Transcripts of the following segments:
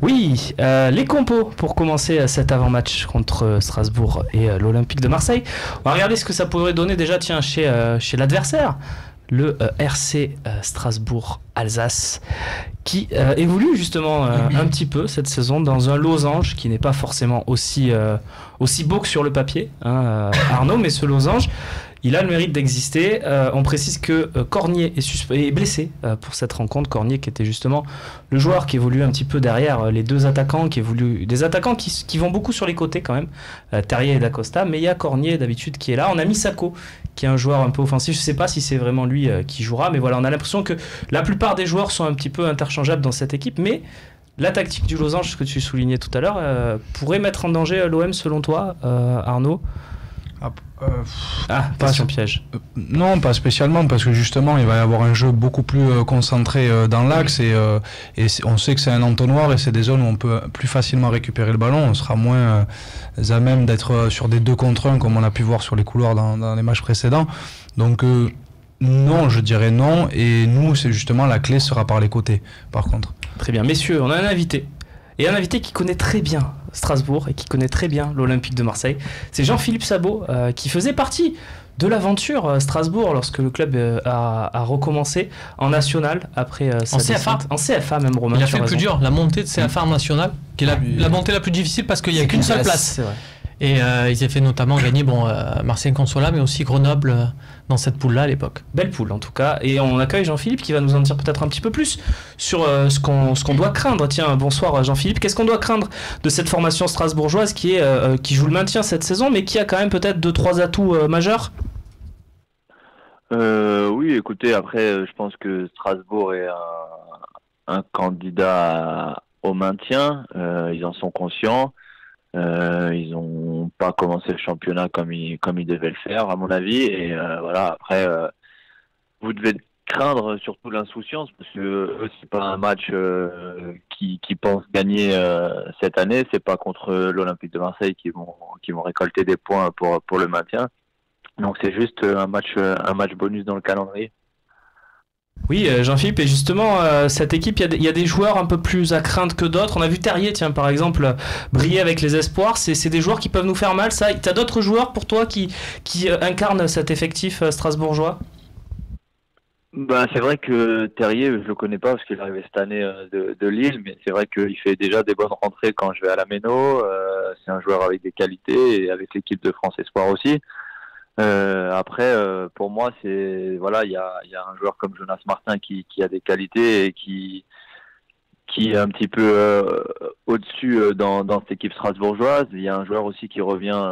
Oui, les compos pour commencer cet avant-match contre Strasbourg et l'Olympique de Marseille. On va regarder ce que ça pourrait donner déjà tiens, chez l'adversaire, le RC Strasbourg-Alsace, qui évolue justement un petit peu cette saison dans un losange qui n'est pas forcément aussi beau que sur le papier, hein, Arnaud, mais ce losange, il a le mérite d'exister. On précise que Cornier est blessé pour cette rencontre. Cornier qui était justement le joueur qui évolue un petit peu derrière les deux attaquants, des attaquants qui vont beaucoup sur les côtés quand même, Terrier et Dacosta, mais il y a Cornier d'habitude qui est là. On a mis Sako qui est un joueur un peu offensif. Je ne sais pas si c'est vraiment lui qui jouera, mais voilà, on a l'impression que la plupart des joueurs sont un petit peu interchangeables dans cette équipe, mais la tactique du losange, ce que tu soulignais tout à l'heure, pourrait mettre en danger l'OM selon toi, Arnaud? Question piège. Non, pas spécialement, parce que justement, il va y avoir un jeu beaucoup plus concentré dans l'axe on sait que c'est un entonnoir et c'est des zones où on peut plus facilement récupérer le ballon. On sera moins à même d'être sur des 2 contre 1 comme on a pu voir sur les couloirs dans les matchs précédents. Donc non, je dirais non. Et nous, c'est justement la clé sera par les côtés, par contre. Très bien. Messieurs, on a un invité. Et un invité qui connaît très bien Strasbourg et qui connaît très bien l'Olympique de Marseille. C'est Jean-Philippe Sabot qui faisait partie de l'aventure Strasbourg lorsque le club a recommencé en national après sa descente. En CFA même, Romain. Il a fait le plus dur, la montée de CFA en national, qui est la montée la plus difficile parce qu'il n'y a qu'une seule place. C'est vrai. Et ils ont fait notamment gagner Marseille Consola, mais aussi Grenoble dans cette poule-là à l'époque. Belle poule en tout cas. Et on accueille Jean-Philippe qui va nous en dire peut-être un petit peu plus sur ce qu'on doit craindre. Tiens, bonsoir Jean-Philippe. Qu'est-ce qu'on doit craindre de cette formation strasbourgeoise qui joue le maintien cette saison, mais qui a quand même peut-être 2-3 atouts majeurs? Oui, écoutez, après, je pense que Strasbourg est un candidat au maintien. Ils en sont conscients. Ils n'ont pas commencé le championnat comme ils devaient le faire, à mon avis. Et voilà, après, vous devez craindre surtout l'insouciance, parce que eux, c'est pas un match qui pensent gagner cette année. C'est pas contre l'Olympique de Marseille qui vont récolter des points pour le maintien. Donc c'est juste un match bonus dans le calendrier. Oui, Jean-Philippe, et justement, cette équipe, il y a des joueurs un peu plus à craindre que d'autres. On a vu Terrier, tiens, par exemple, briller avec les espoirs. C'est des joueurs qui peuvent nous faire mal, ça. T'as d'autres joueurs pour toi qui incarnent cet effectif strasbourgeois? Ben, c'est vrai que Terrier, je le connais pas parce qu'il est arrivé cette année de Lille, mais c'est vrai qu'il fait déjà des bonnes rentrées quand je vais à la Méno. C'est un joueur avec des qualités et avec l'équipe de France Espoir aussi. Après, pour moi, il y a un joueur comme Jonas Martin qui a des qualités et qui est un petit peu au-dessus dans cette équipe strasbourgeoise. Il y a un joueur aussi qui revient,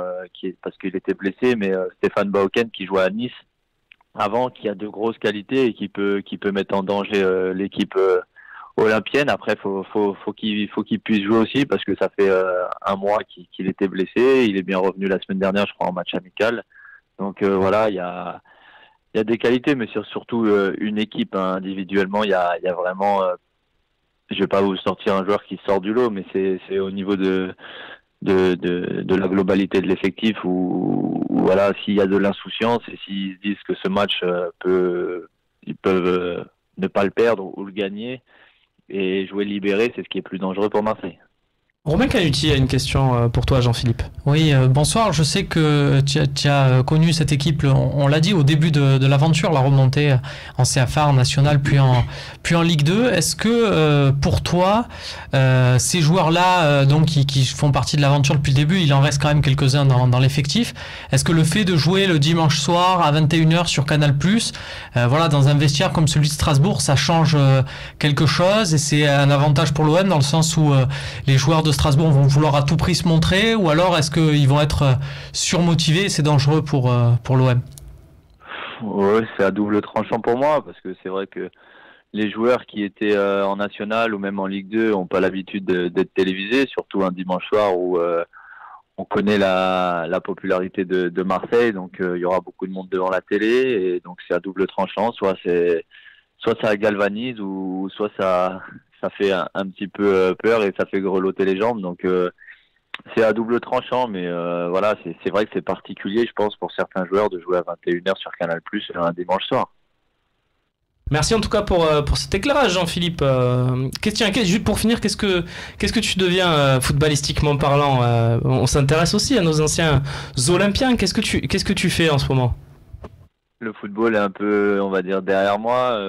parce qu'il était blessé, mais Stéphane Bauken qui jouait à Nice avant, qui a de grosses qualités et qui peut mettre en danger l'équipe olympienne. Après, faut qu'il puisse jouer aussi, parce que ça fait un mois qu'il était blessé. Il est bien revenu la semaine dernière, je crois, en match amical. Donc voilà, il y a des qualités, mais surtout une équipe, hein. Individuellement, il y a vraiment, je vais pas vous sortir un joueur qui sort du lot, mais c'est au niveau de la globalité de l'effectif où voilà, s'il y a de l'insouciance et s'ils se disent que ce match ils peuvent ne pas le perdre ou le gagner et jouer libéré, c'est ce qui est plus dangereux pour Marseille. Romain Canuti a une question pour toi, Jean-Philippe. Oui, bonsoir. Je sais que tu as connu cette équipe, on l'a dit, au début de l'aventure, la remontée en CFA, en National, puis en Ligue 2. Est-ce que pour toi, ces joueurs-là, donc qui font partie de l'aventure depuis le début, il en reste quand même quelques-uns dans l'effectif, est-ce que le fait de jouer le dimanche soir à 21h sur Canal+, voilà, dans un vestiaire comme celui de Strasbourg, ça change quelque chose et c'est un avantage pour l'OM dans le sens où les joueurs de Strasbourg vont vouloir à tout prix se montrer, ou alors est-ce qu'ils vont être surmotivés et c'est dangereux pour l'OM? Ouais, c'est à double tranchant pour moi, parce que c'est vrai que les joueurs qui étaient en National ou même en Ligue 2 n'ont pas l'habitude d'être télévisés, surtout un dimanche soir où on connaît la popularité de Marseille, donc il y aura beaucoup de monde devant la télé, et donc c'est à double tranchant, soit ça galvanise, ou soit ça fait un petit peu peur et ça fait grelotter les jambes. Donc c'est à double tranchant, mais voilà, c'est vrai que c'est particulier, je pense, pour certains joueurs de jouer à 21h sur Canal+ un dimanche soir. Merci en tout cas pour cet éclairage, Jean-Philippe. Juste pour finir, qu'est-ce que tu deviens footballistiquement parlant? On s'intéresse aussi à nos anciens Olympiens. Qu'est-ce que tu fais en ce moment? Le football est un peu, on va dire, derrière moi.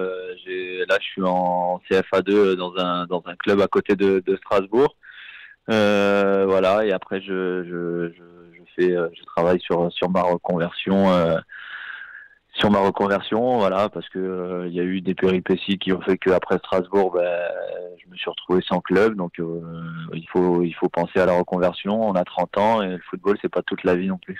Là, je suis en CFA2 dans un club à côté de Strasbourg. Voilà, et après je travaille sur ma reconversion. Voilà, parce que il y a eu des péripéties qui ont fait qu'après Strasbourg, je me suis retrouvé sans club, donc il faut penser à la reconversion. On a 30 ans et le football, c'est pas toute la vie non plus.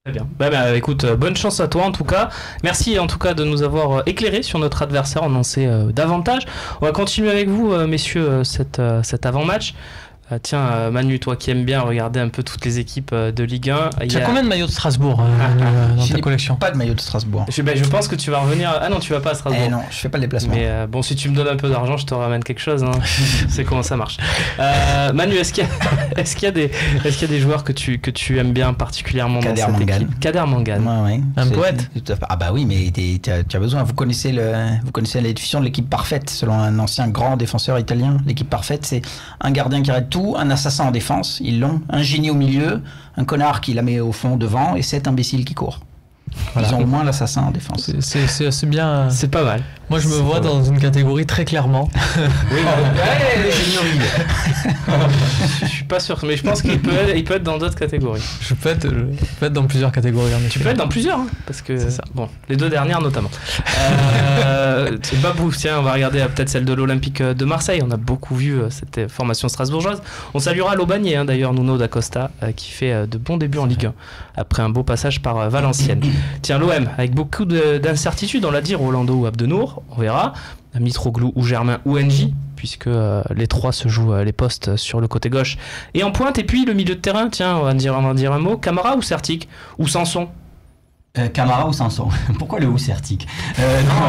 Très bien. Écoute, bonne chance à toi en tout cas. Merci en tout cas de nous avoir éclairé sur notre adversaire. On en sait davantage. On va continuer avec vous, messieurs, cet avant-match. Tiens, Manu, toi qui aimes bien regarder un peu toutes les équipes de Ligue 1. Tu as combien de maillots de Strasbourg Manu, dans ta collection? Pas de maillot de Strasbourg. Je pense que tu vas revenir. Ah non, tu vas pas à Strasbourg. Non, je fais pas le déplacement. Mais bon, si tu me donnes un peu d'argent, je te ramène quelque chose. Hein. C'est comment ça marche. Manu, est-ce qu'il y a des joueurs que tu aimes bien particulièrement dans cette équipe? Kader Mangane. Ouais. Un poète. Ah bah oui, mais tu as besoin. Vous connaissez la définition de l'équipe parfaite selon un ancien grand défenseur italien. L'équipe parfaite, c'est un gardien qui arrête tout, un assassin en défense, ils l'ont, un génie au milieu, un connard qui la met au fond devant et 7 imbéciles qui courent. Voilà. Ils ont au moins l'assassin en défense. C'est bien. C'est pas mal. Moi, je me vois dans une catégorie très clairement. Oui, le génie au milieu. Je suis pas sûr, mais je pense qu'il peut être dans d'autres catégories. Je peux être dans plusieurs catégories. Tu peux être dans plusieurs, hein, parce que c'est ça. Bon, les 2 dernières notamment. Babou, tiens, on va regarder peut-être celle de l'Olympique de Marseille. On a beaucoup vu cette formation strasbourgeoise. On saluera l'Aubagné, hein, d'ailleurs, Nuno da Costa, qui fait de bons débuts en Ligue 1 après un beau passage par Valenciennes. Tiens, l'OM, avec beaucoup d'incertitudes, on l'a dit, Rolando ou Abdenour, on verra. Mitroglou ou Germain ou NJ, puisque les 3 se jouent les postes sur le côté gauche et en pointe. Et puis le milieu de terrain, tiens, on va en dire un mot. Camara ou Sertic ou Sanson? Camara ou Sanson? Pourquoi le ou Sertic? Non,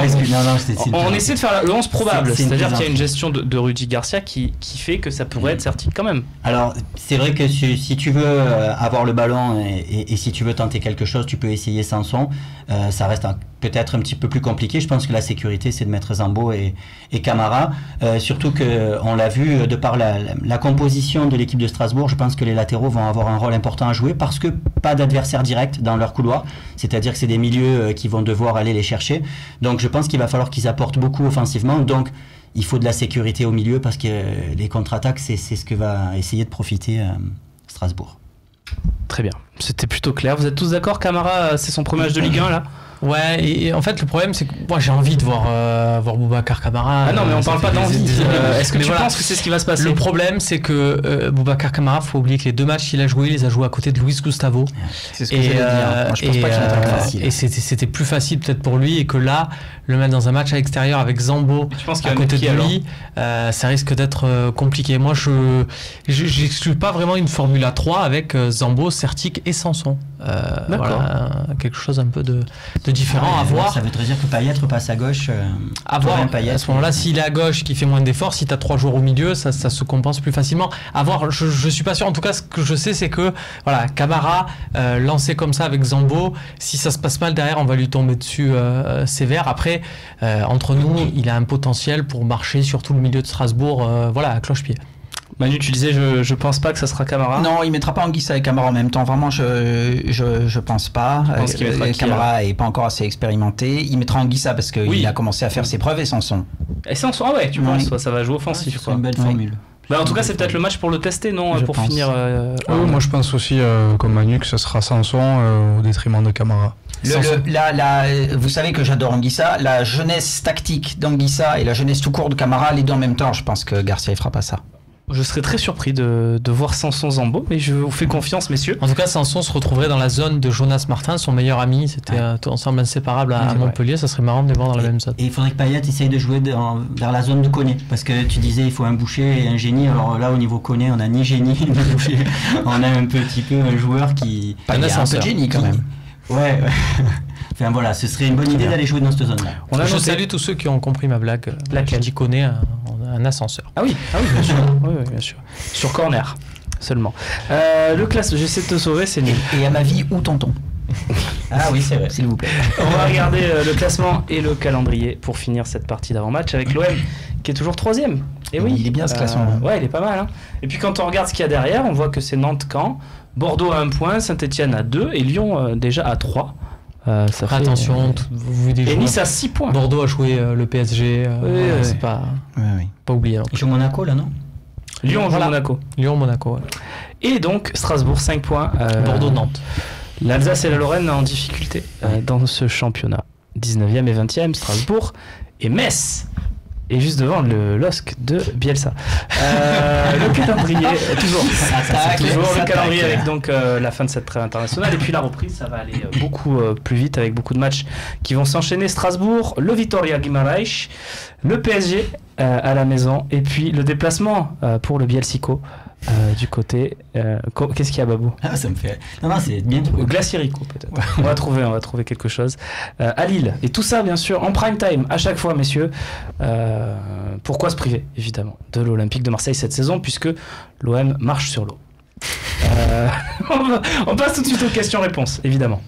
on essaie de faire le 11 probable, c'est-à-dire qu'il y a une gestion de Rudy Garcia qui fait que ça pourrait être Sertic quand même. Alors c'est vrai que si tu veux avoir le ballon et si tu veux tenter quelque chose, tu peux essayer Sanson. Ça reste peut-être un petit peu plus compliqué. Je pense que la sécurité, c'est de mettre Zambo et Camara. Surtout qu'on l'a vu, de par la composition de l'équipe de Strasbourg, je pense que les latéraux vont avoir un rôle important à jouer parce que pas d'adversaire direct dans leur couloir. C'est-à-dire que c'est des milieux qui vont devoir aller les chercher. Donc je pense qu'il va falloir qu'ils apportent beaucoup offensivement. Donc il faut de la sécurité au milieu parce que les contre-attaques, c'est ce que va essayer de profiter Strasbourg. Très bien, c'était plutôt clair. Vous êtes tous d'accord? Camara, c'est son premier match de Ligue 1 là? Ouais, et en fait le problème c'est que moi j'ai envie de voir Boubacar Kamara. Ah non, mais on parle pas d'envie. Est-ce que tu penses que c'est ce qui va se passer? Le problème c'est que Boubacar Kamara, faut oublier que les 2 matchs qu'il a joué, il les a joués à côté de Luis Gustavo. C'est ce que j'allais dire. Moi je pense pas qu'il est très facile. Et c'était plus facile peut-être pour lui, et que là, le mettre dans un match à l'extérieur avec Zambo à côté de lui, ça risque d'être compliqué. Moi je n'exclus pas vraiment une Formule 3 avec Zambo, Sertic et Sanson. Voilà, quelque chose un peu de différent à voir. Ça veut dire que Payet repasse à gauche. À voir, à ce moment-là, s'il est à gauche qui fait moins d'efforts, si tu as 3 joueurs au milieu, ça se compense plus facilement. À voir, je suis pas sûr. En tout cas, ce que je sais, c'est que voilà, Camara lancé comme ça avec Zambo, si ça se passe mal derrière, on va lui tomber dessus sévère. Après, entre nous, il a un potentiel pour marcher sur tout le milieu de Strasbourg, voilà, à cloche-pied. Manu, tu disais, je pense pas que ça sera Camara. Non, il mettra pas Anguissa et Camara en même temps. Vraiment, je pense pas. Camara est pas encore assez expérimenté. Il mettra Anguissa parce qu'il a commencé à faire ses preuves et Sanson. Et Sanson, ah ouais, tu penses, ça va jouer offensif. C'est une belle formule. En tout cas, c'est peut-être le match pour le tester, non? Pour finir. Moi, je pense aussi, comme Manu, que ce sera Sanson au détriment de Camara. Vous savez que j'adore Anguissa. La jeunesse tactique d'Anguissa et la jeunesse tout court de Camara, les 2 en même temps, je pense que Garcia ne fera pas ça. Je serais très surpris de voir Sanson Zambo, mais je vous fais confiance, messieurs. En tout cas, Sanson se retrouverait dans la zone de Jonas Martin, son meilleur ami. C'était ensemble inséparables à Montpellier. Ça serait marrant de les voir dans la même zone. Et il faudrait que Payet essaye de jouer vers la zone de Koné. Parce que tu disais, il faut un boucher et un génie. Alors là, au niveau Koné, on n'a ni génie ni boucher. On a un petit peu un joueur qui. Il y a un peu de génie quand même. Ouais. Enfin voilà, ce serait une bonne idée d'aller jouer dans cette zone-là. Je salue tous ceux qui ont compris ma blague. Laquelle? Qui connaît un ascenseur. Ah oui, bien sûr. Oui, bien sûr. Sur corner seulement. Le classe, j'essaie de te sauver, c'est nul. Et à ma vie, où tonton? Ah oui, c'est vrai. S'il vous plaît. On va regarder le classement et le calendrier pour finir cette partie d'avant-match avec l'OM qui est toujours 3ème. Et oui, Il est bien ce classement. Ouais, il est pas mal. Hein. Et puis quand on regarde ce qu'il y a derrière, on voit que c'est Nantes-Caen, Bordeaux à 1 point, Saint-Etienne à 2 et Lyon déjà à 3. Ça fait, Attention, vous des et joueurs. Nice à 6 points. Bordeaux a joué le PSG. C'est pas oublié. Ils jouent Monaco, là, non? Lyon joue Monaco. Lyon-Monaco. Ouais. Et donc Strasbourg 5 points. Bordeaux-Nantes. L'Alsace et la Lorraine en difficulté dans ce championnat. 19e et 20e, Strasbourg et Metz. Et juste devant le LOSC de Bielsa. Le calendrier, toujours le calendrier avec donc la fin de cette trêve internationale. Et puis la reprise, ça va aller beaucoup plus vite avec beaucoup de matchs qui vont s'enchaîner. Strasbourg, le Vitória Guimarães, le PSG à la maison. Et puis le déplacement pour le Bielsico du côté. Qu'est-ce qu'il y a, Babou? Ah, ça me fait. Non, c'est bien trouvé. Glacierico, peut-être. Ouais. On va trouver quelque chose. À Lille. Et tout ça, bien sûr, en prime time, à chaque fois, messieurs. Pourquoi se priver, évidemment, de l'Olympique de Marseille cette saison, puisque l'OM marche sur l'eau. On passe tout de suite aux questions-réponses, évidemment.